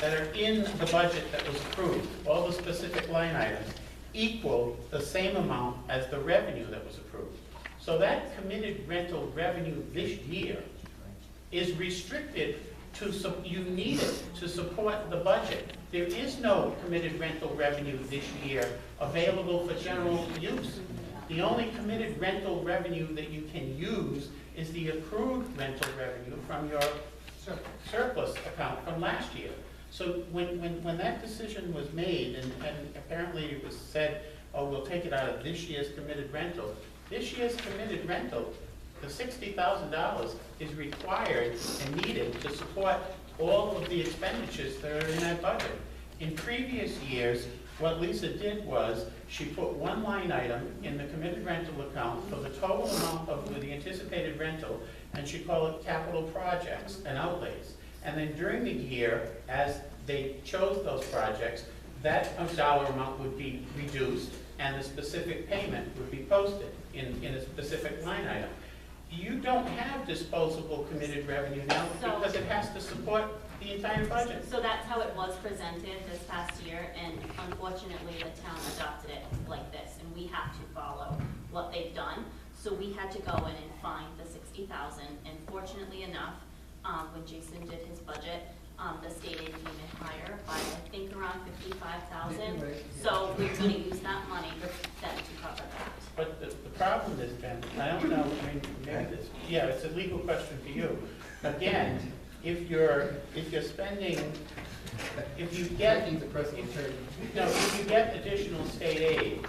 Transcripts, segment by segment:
that are in the budget that was approved, all the specific line items, equal the same amount as the revenue that was approved. So that committed rental revenue this year is restricted to, you need it to support the budget. There is no committed rental revenue this year available for general use. The only committed rental revenue that you can use is the accrued rental revenue from your surplus account from last year. So when that decision was made, and apparently it was said, oh, we'll take it out of this year's committed rental. This year's committed rental, the $60,000 is required and needed to support all of the expenditures that are in that budget. In previous years, what Lisa did was she put one line item in the committed rental account for the total amount of the anticipated rental, and she called it capital projects and outlays. And then during the year, as they chose those projects, that dollar amount would be reduced and the specific payment would be posted in a specific line item. You don't have disposable committed revenue now because it has to support the entire budget. So that's how it was presented this past year, and unfortunately the town adopted it like this, and we have to follow what they've done. So we had to go in and find the $60,000, and fortunately enough, when Jason did his budget, the state aid came in higher by I think around $55,000. So we're going to use that money for them to cover that. But the problem is, Ben, I don't know, I mean, maybe this, yeah, it's a legal question for you. Again, if you're spending, if you get additional state aid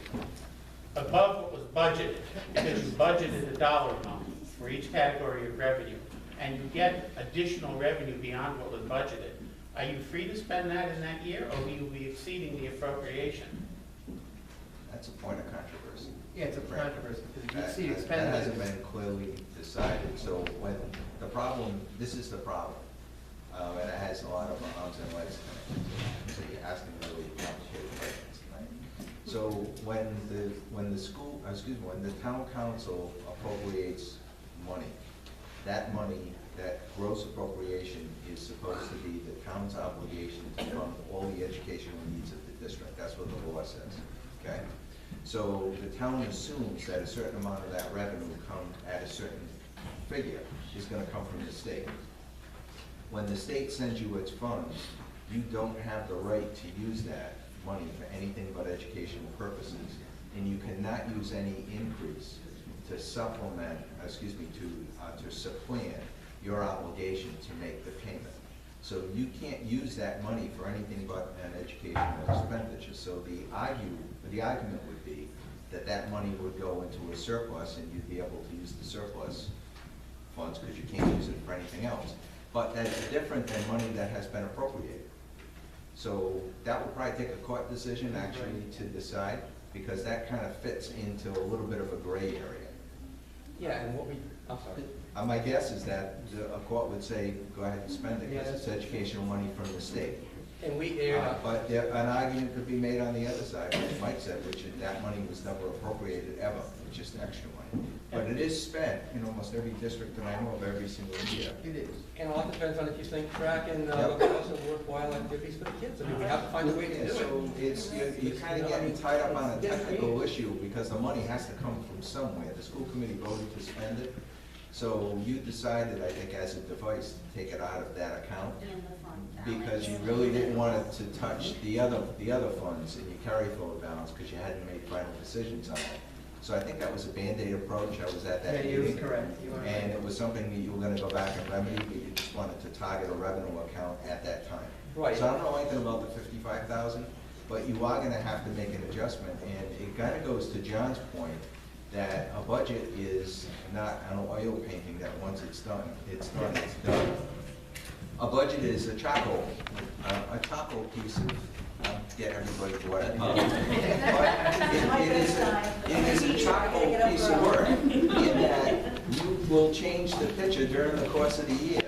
above what was budgeted, because you budgeted a dollar amount for each category of revenue, and you get additional revenue beyond what was budgeted, are you free to spend that in that year, or will you be exceeding the appropriation? That's a point of controversy. Yeah, it's a controversy, because you see That expenditures. hasn't been clearly decided. So when the problem, this is the problem, and it has a lot of arms and legs in it. So you're asking really complicated questions tonight. So when the town council appropriates money, that money, that gross appropriation is supposed to be the town's obligation to fund all the educational needs of the district. That's what the law says, okay? So the town assumes that a certain amount of that revenue comes at a certain figure is gonna come from the state. When the state sends you its funds, you don't have the right to use that money for anything but educational purposes, and you cannot use any increase to supplement, to supplant your obligation to make the payment. So you can't use that money for anything but an educational expenditure. So the argument would be that that money would go into a surplus and you'd be able to use the surplus funds because you can't use it for anything else. But that's different than money that has been appropriated. So that would probably take a court decision actually to decide, because that kind of fits into a little bit of a gray area. Yeah, and I'm sorry. My guess is that a court would say, go ahead and spend it, because it's educational money from the state. And we aired But an argument could be made on the other side, as Mike said, which is that money was never appropriated ever, it's just extra money. But it is spent in almost every district that I know of every single year. It is. And a lot depends on if you think track and also worthwhile activities for the kids. I mean, we have to find a way to do it. So it's, you're kind of getting tied up on a technical issue because the money has to come from somewhere. The school committee voted to spend it. So you decided, I think, as a device, to take it out of that account In the fund because balance. you really didn't want it to touch the other funds in your carry forward balance because you hadn't made final decisions on it. So I think that was a Band-Aid approach. I was at that Yeah, you meeting. were correct. And it was something that you were going to go back and remedy, but you just wanted to target a revenue account at that time. Right. So I don't know anything about the 55,000, but you are going to have to make an adjustment. And it kind of goes to John's point that a budget is not an oil painting that once it's done, it's done, it's done. A budget is a charcoal piece of, get everybody to what it is a charcoal piece of work in that you will change the picture during the course of the year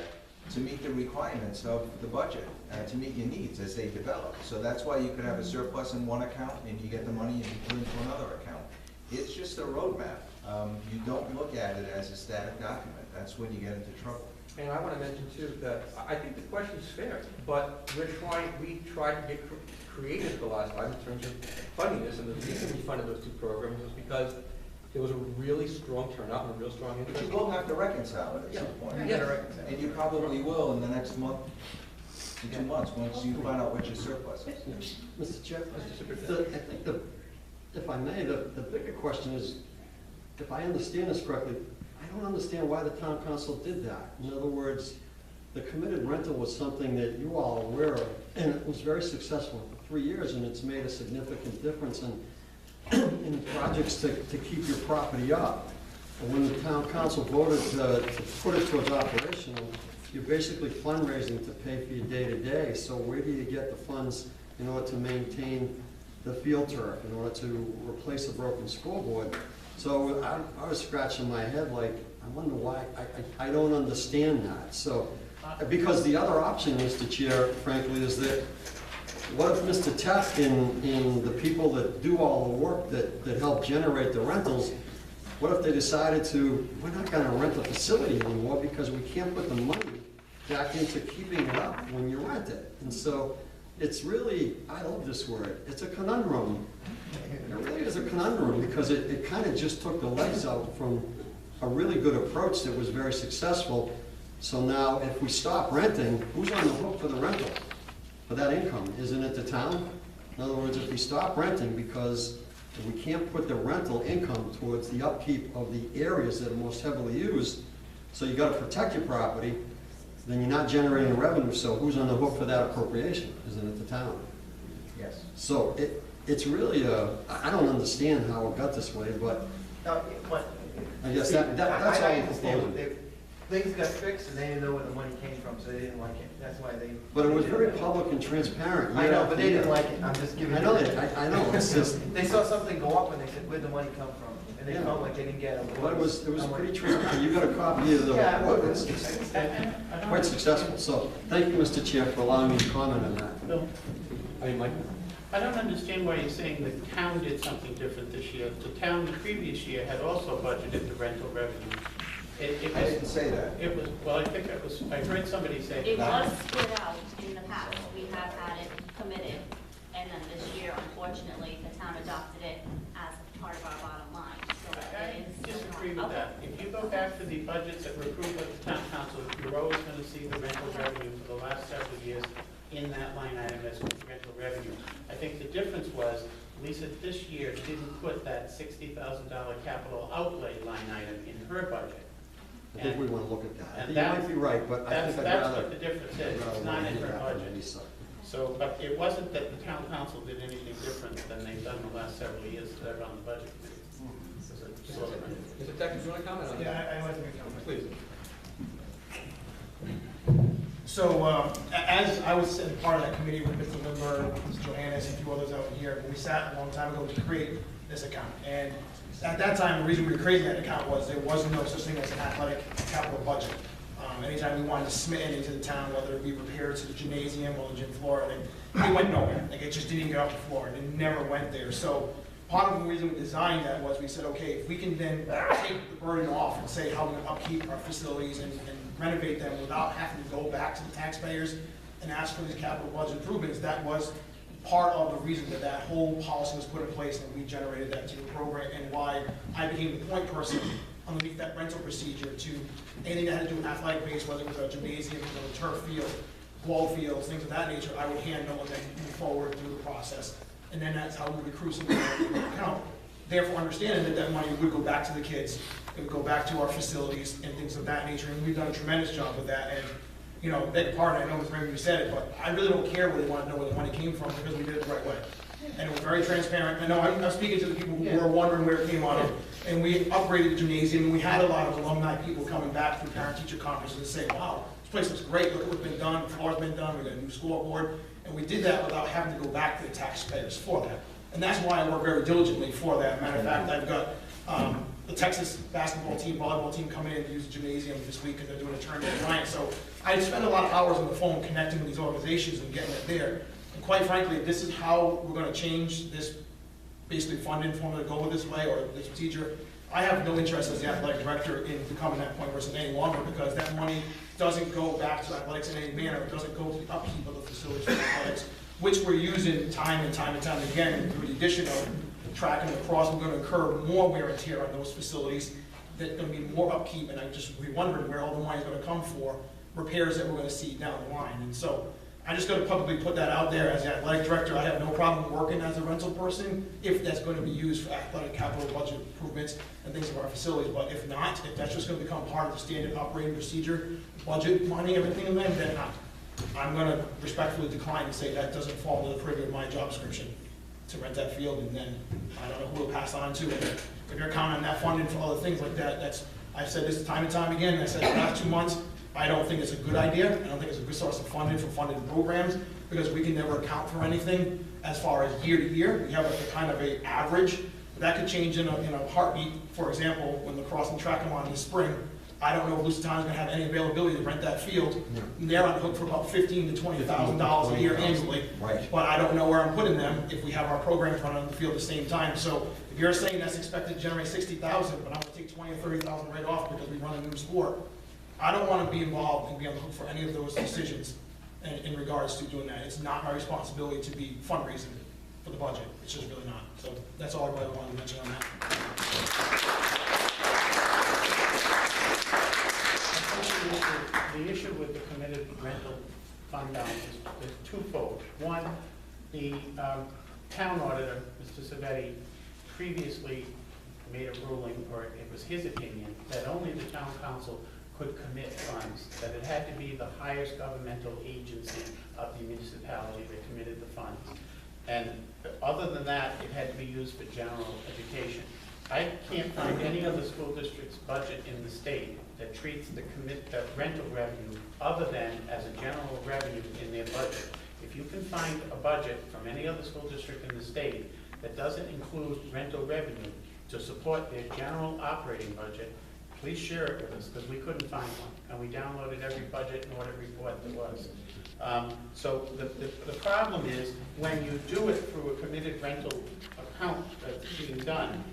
to meet the requirements of the budget, to meet your needs as they develop. So that's why you could have a surplus in one account and you get the money and you put it into another account. It's just a roadmap. You don't look at it as a static document. That's when you get into trouble. And I want to mention too, that I think the question is fair, but we tried to get creative the last time in terms of funding this, and the reason we funded those two programs was because there was a really strong turnout and a real strong But interest. you will have to reconcile it at some point. And you probably will in the next month to 2 months, once you find out what your surplus is. Mr. Chair, Mr. I think if I may, the bigger question is, if I understand this correctly, I don't understand why the town council did that. In other words, the committed rental was something that you all are aware of, and it was very successful for 3 years, and it's made a significant difference in projects to keep your property up. And when the town council voted to put it towards operational, you're basically fundraising to pay for your day-to-day. So where do you get the funds in order to maintain the field turf, in order to replace a broken scoreboard? So I was scratching my head like, I wonder why, I don't understand that. So, because the other option, Mr. Chair, frankly, is that what if Mr. Tech and the people that do all the work that help generate the rentals, what if they decided to, we're not gonna rent the facility anymore because we can't put the money back into keeping it up when you rent it? And so it's really, I love this word, it's a conundrum. It really is a conundrum because it kind of just took the legs out from a really good approach that was very successful. So now if we stop renting, who's on the hook for the rental, for that income? Isn't it the town? In other words, if we stop renting because we can't put the rental income towards the upkeep of the areas that are most heavily used, so you gotta protect your property, then you're not generating revenue, so who's on the hook for that appropriation? Isn't it the town? Yes. So it's really I don't understand how it got this way, but No, but. I guess that's all I I'm understand, proposing. things got fixed and they didn't know where the money came from, so they didn't like it, that's why they. But it was very public and transparent. I year know, after but they didn't year. like it, I'm just giving. I know that, I know, it's just, They saw something go up and they said, where'd the money come from? And they Yeah. felt like they didn't get it. but it was pretty transparent. You got a copy of the Yeah, report, well, it's I don't quite successful. So, thank you, Mr. Chair, for allowing me to comment on that. Bill, I mean, Mike? I don't understand why you're saying the town did something different this year. The town the previous year had also budgeted the rental revenue. It I was, didn't say that. it was, well, I think it was, I heard somebody say. It was split out in the past, we have had it committed, and then this year, unfortunately, the town adopted it as part of our bottom line, so I it is. disagree with Okay. that. If you go back to the budgets that were approved by the town council, you're always gonna see the rental revenue for the last several years in that line item as rental revenue. I think the difference was, Lisa this year didn't put that $60,000 capital outlay line item in her budget. I think we want to look at that. I And think you that- might be right, but I think I'd That's rather. what the difference I'd is, rather it's not wait in and her hear after budget. Lisa. So, but it wasn't that the town council did anything different than they've done the last several years that I've run the budget committee. So, Mr. Tech, do you want to comment on that? Yeah, I want to make a comment. Please. So, as I was part of that committee with Mr. Lindbergh, Mr. Johannes, and a few others out here, we sat a long time ago to create this account. And at that time, the reason we were creating that account was there was no such thing as an athletic capital budget. Anytime we wanted to submit anything to the town, whether it be repairs to the gymnasium or the gym floor, it went nowhere. Like, it just didn't get off the floor, and it never went there. So part of the reason we designed that was we said, okay, if we can then take the burden off and say how we're gonna upkeep our facilities and renovate them without having to go back to the taxpayers and ask for these capital budget improvements, that was part of the reason that that whole policy was put in place and we generated that team program, and why I became the point person underneath that rental procedure to anything that had to do with athletic base, whether it was a gymnasium, a turf field, ball fields, things of that nature, I would handle and then move forward through the process. And then that's how we would accrue some of the account. Therefore, understanding that that money would go back to the kids, it would go back to our facilities and things of that nature, and we've done a tremendous job with that. And, you know, beg your pardon, I know Ms. Raymond said it, but I really don't care where they want to know where the money came from, because we did it the right way. And it was very transparent. I know I'm speaking to the people who were wondering where it came out of. And we upgraded the gymnasium, and we had a lot of alumni people coming back from parent-teacher conferences and saying, wow, this place looks great, look at what's been done, the floor's been done, we got a new scoreboard. And we did that without having to go back to the taxpayers for that. And that's why I work very diligently for that. Matter of fact, I've got the Texas basketball team, volleyball team coming in to use the gymnasium this week, and they're doing a tournament tonight. So I spend a lot of hours on the phone connecting with these organizations and getting it there. And quite frankly, if this is how we're gonna change this basically funding formula to go with this way, or this procedure, I have no interest as the athletic director in becoming that point person any longer, because that money doesn't go back to athletics in any manner, it doesn't go to the upkeep of the facilities for athletics, which we're using time and time again, and through the addition of track and lacrosse, we're gonna incur more wear and tear on those facilities. There's gonna be more upkeep, and I just be wondering where all the money's gonna come for repairs that we're gonna see down the line. And so, I'm just gonna publicly put that out there as the athletic director. I have no problem working as a rental person if that's gonna be used for athletic capital budget improvements and things of our facilities. But if not, if that's just gonna become part of the standard operating procedure, budget, money, everything in them, then I'm gonna respectfully decline and say that doesn't fall into the purview of my job description to rent that field, and then I don't know who will pass on to. And if you're counting on that funding for other things like that, I've said this time and time again, and I said the last 2 months, I don't think it's a good idea. I don't think it's a good source of funding for funded programs, because we can never account for anything as far as year to year. We have a kind of a average. That could change in a heartbeat. For example, when lacrosse and track come on this spring, I don't know if Lusitano's gonna have any availability to rent that field. And they're on the hook for about $15,000 to $20,000 a year annually. Right. But I don't know where I'm putting them if we have our programs running on the field at the same time. So if you're saying that's expected to generate $60,000, but I'm gonna take $20,000 or $30,000 right off because we run a new sport, I don't wanna be involved and be on the hook for any of those decisions in regards to doing that. It's not my responsibility to be fundraising for the budget. It's just really not. So that's all I really wanted to mention on that. The issue with the committed rental fund balance is twofold. One, the town auditor, Mr. Savetti, previously made a ruling, or it was his opinion, that only the town council could commit funds, that it had to be the highest governmental agency of the municipality that committed the funds. And other than that, it had to be used for general education. I can't find any other school district's budget in the state that treats the rental revenue other than as a general revenue in their budget. If you can find a budget from any other school district in the state that doesn't include rental revenue to support their general operating budget, please share it with us, because we couldn't find one. And we downloaded every budget and audit report there was. So the problem is, when you do it through a committed rental account that's being done,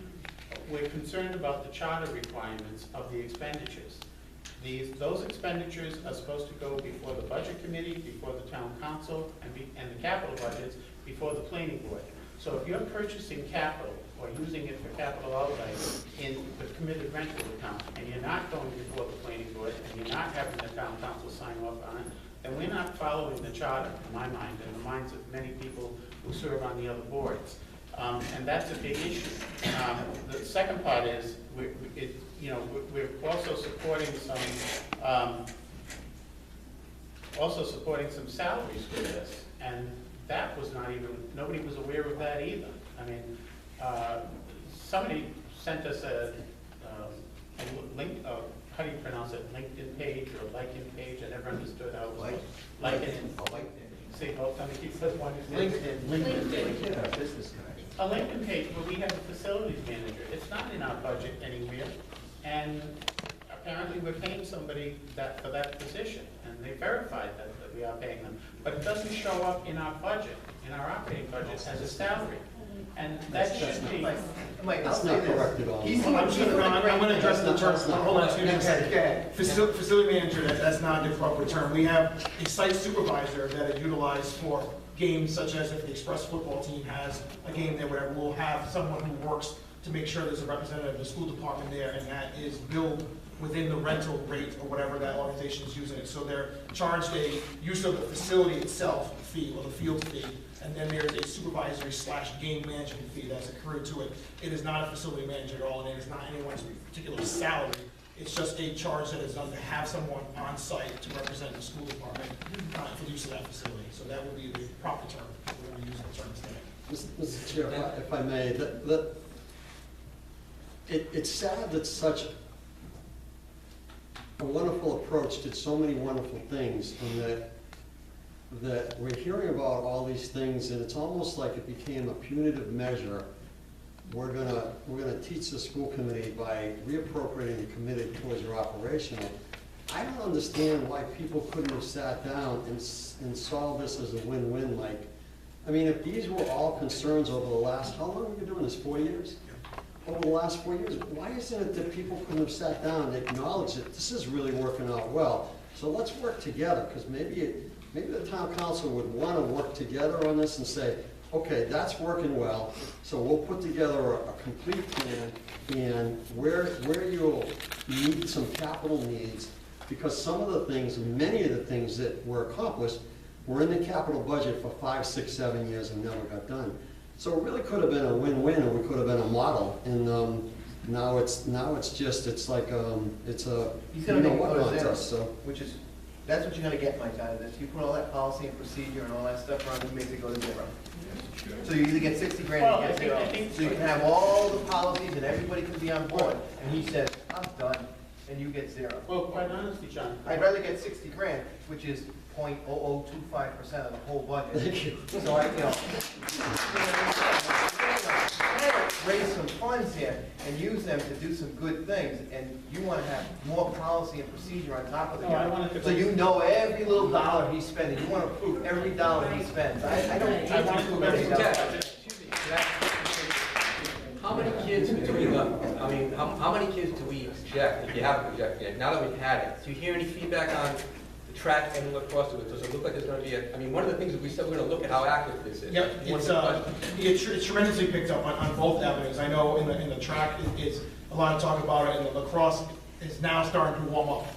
we're concerned about the charter requirements of the expenditures. Those expenditures are supposed to go before the budget committee, before the town council, and the capital budgets before the planning board. So if you're purchasing capital or using it for capital outlay in the committed rental account, and you're not going before the planning board, and you're not having the town council sign off on it, then we're not following the charter, in my mind, and the minds of many people who serve on the other boards. And that's a big issue. The second part is, we're also supporting some salaries for this, and that was not even, nobody was aware of that either. I mean, somebody sent us a link, how do you pronounce it, LinkedIn page or LinkedIn page? I never understood how it was. LinkedIn. See, well, somebody keeps says one. LinkedIn, our business guy. A LinkedIn page where we have a facilities manager. It's not in our budget anywhere, and apparently we're paying somebody for that position, and they verified that we are paying them. But it doesn't show up in our budget, in our operating budget, as a salary. And that should be. Mike, That's not correct at all. I'm gonna address the term. Hold on, excuse me a second. Facility manager, that's not the appropriate term. We have a site supervisor that is utilized for games such as if the Express football team has a game there, whatever, we'll have someone who works to make sure there's a representative of the school department there, and that is billed within the rental rate or whatever that organization is using it. So they're charged a use of the facility itself fee, or the field fee, and then there's a supervisory / game management fee that's accrued to it. It is not a facility manager at all, and it is not anyone's particular salary. It's just a charge that is done to have someone on site to represent the school department for the use of that facility. So that would be the proper term. We're going to use the term today. Mr. Chair, if I may, it's sad that such a wonderful approach did so many wonderful things, and that we're hearing about all these things, and it's almost like it became a punitive measure. We're gonna teach the school committee by reappropriating the committed towards your operational. I don't understand why people couldn't have sat down and saw this as a win-win. I mean, if these were all concerns over the last, how long have we been doing this, 4 years? Over the last 4 years, why isn't it that people couldn't have sat down and acknowledged that this is really working out well? So let's work together, because maybe the town council would want to work together on this and say, okay, that's working well, so we'll put together a complete plan, and where you'll need some capital needs, because some of the things, many of the things that were accomplished were in the capital budget for 5, 6, 7 years and never got done. So it really could have been a win-win, or we could have been a model, and now it's just, it's like, it's a, He's you gonna know make it what go to zero, contest, so. which is, that's what you're gonna get, Mike, out of this. You put all that policy and procedure and all that stuff around, it makes it go to zero. So you either get 60 grand Well, or you get I zero. think- So you can have all the policies and everybody can be on board, and he says, I'm done, and you get zero. Well, quite honestly, John. I'd rather get 60 grand, which is 0.0025% of the whole budget. Thank you. So I, you know, raise some funds here and use them to do some good things, and you want to have more policy and procedure on top of the No, I wanted to So you know every little dollar he's spending, you want to approve every dollar he spends. I don't I wanted to approve go every through dollar. that. Excuse me. How many kids between the, I mean, how many kids do we project, if you haven't projected yet, now that we've had it? Do you hear any feedback on the track and lacrosse? Does it look like there's gonna be a, I mean, one of the things that we said, we're gonna look at how active this is. Yep, One it's, of the questions. it's tremendously picked up on both avenues. I know in the track, it's a lot of talk about it, and the lacrosse is now starting to warm up,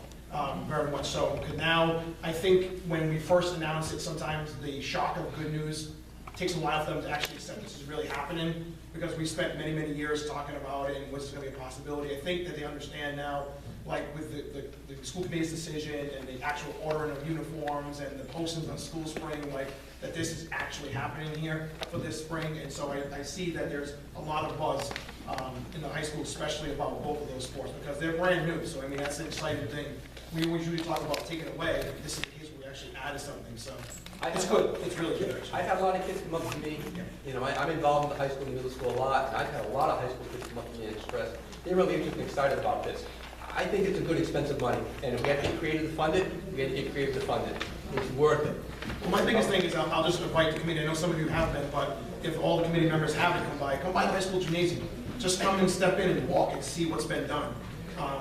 very much so. Because now, I think when we first announced it, sometimes the shock of good news takes a while for them to actually accept this is really happening, because we spent many, many years talking about it, and was this gonna be a possibility? I think that they understand now, like with the school committee's decision and the actual ordering of uniforms and the postings on school spring, like, that this is actually happening here for this spring. And so I see that there's a lot of buzz in the high school, especially about both of those sports, because they're brand new. So I mean, that's an exciting thing. We always usually talk about taking it away. This is the case where we actually added something, so it's good. It's really good, actually. I've had a lot of kids come up to me, you know, I'm involved in the high school and middle school a lot, and I've had a lot of high school kids come up to me and express, they're really interested and excited about this. I think it's a good expensive money, and if we have to get creative to fund it, we have to get creative to fund it. It's worth it. Well, my biggest thing is I'll just invite the committee. I know some of you have been, but if all the committee members haven't, come by the high school gymnasium. Just come and step in and walk and see what's been done.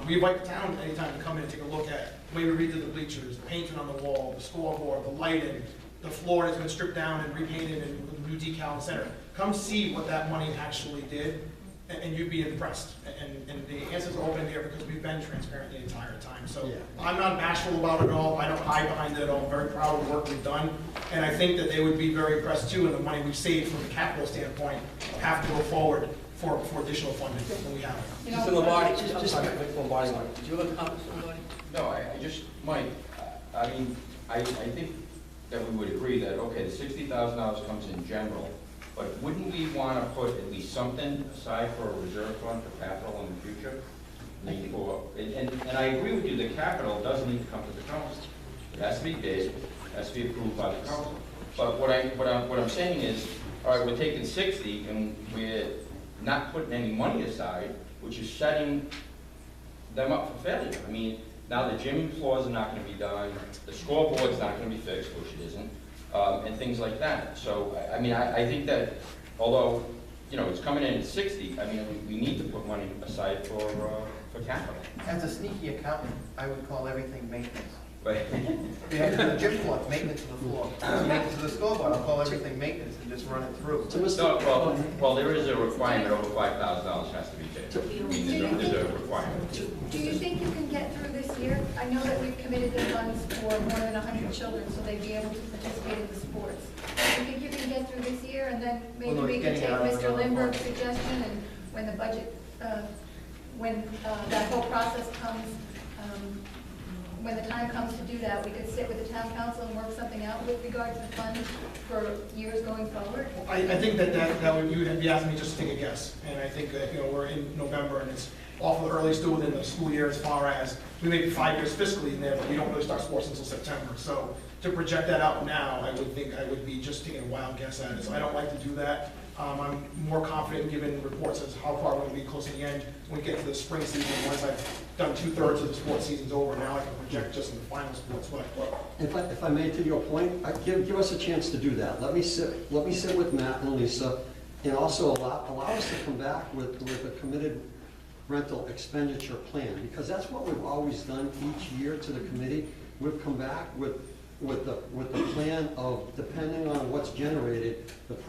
We invite the town anytime to come in and take a look at the way we redid the bleachers, the painting on the wall, the scoreboard, the lighting, the floor has been stripped down and repainted and with a new decal in the center. Come see what that money actually did, and you'd be impressed. And the answers are open here because we've been transparent the entire time. So Yeah. I'm not bashful about it at all. I don't hide behind it at all. I'm very proud of the work we've done. And I think that they would be very impressed too in the money we've saved from a capital standpoint, have to go forward for additional funding when we have it. Mr. Lombardi, Mr. Lombardi, did you have a comment, Mr. Lombardi? No, I just, Mike, I mean, I think that we would agree that, okay, the $60,000 comes in general, but wouldn't we want to put at least something aside for a reserve fund for capital in the future? And I agree with you, the capital does need to come to the council. It has to be bid, it has to be approved by the council. But what I'm saying is, all right, we're taking 60 and we're not putting any money aside, which is setting them up for failure. I mean, now the gym floors are not going to be done, the scoreboard's not going to be fixed, which it isn't, and things like that. So, I mean, I think that although, you know, it's coming in at 60, I mean, we need to put money aside for capital. As a sneaky accountant, I would call everything maintenance. But We have the gym floor, maintenance of the floor, maintenance of the scoreboard, I'll call everything maintenance and just run it through. So, Mr. no, well, there is a requirement over $5,000 has to be paid. I mean, there's a requirement. Do you think you can get through this year? I know that we've committed the funds for more than 100 children, so they'd be able to participate in the sports. Do you think you can get through this year, and then maybe Well, no, we it's can getting take out of Mr. another Lindbergh's fund. suggestion, and when the budget, when that whole process comes, when the time comes to do that, we could sit with the town council and work something out with regard to the funds for years going forward? I think that would, you would be asking me just to take a guess. And I think that, you know, we're in November and it's awful early still within the school year as far as, we may be 5 years fiscally in there, but we don't really start sports until September. So to project that out now, I would think I would be just taking a wild guess at it. So I don't like to do that. I'm more confident given reports as how far we're going to be close to the end when we get to the spring season. Once I've done 2/3 of the sports season's over, now I can project just in the final sports. But If I may, to your point, give us a chance to do that. Let me sit with Matt and Lisa, and also allow us to come back with a committed rental expenditure plan, because that's what we've always done each year to the committee. we've come back with the plan of, depending on what's generated, the price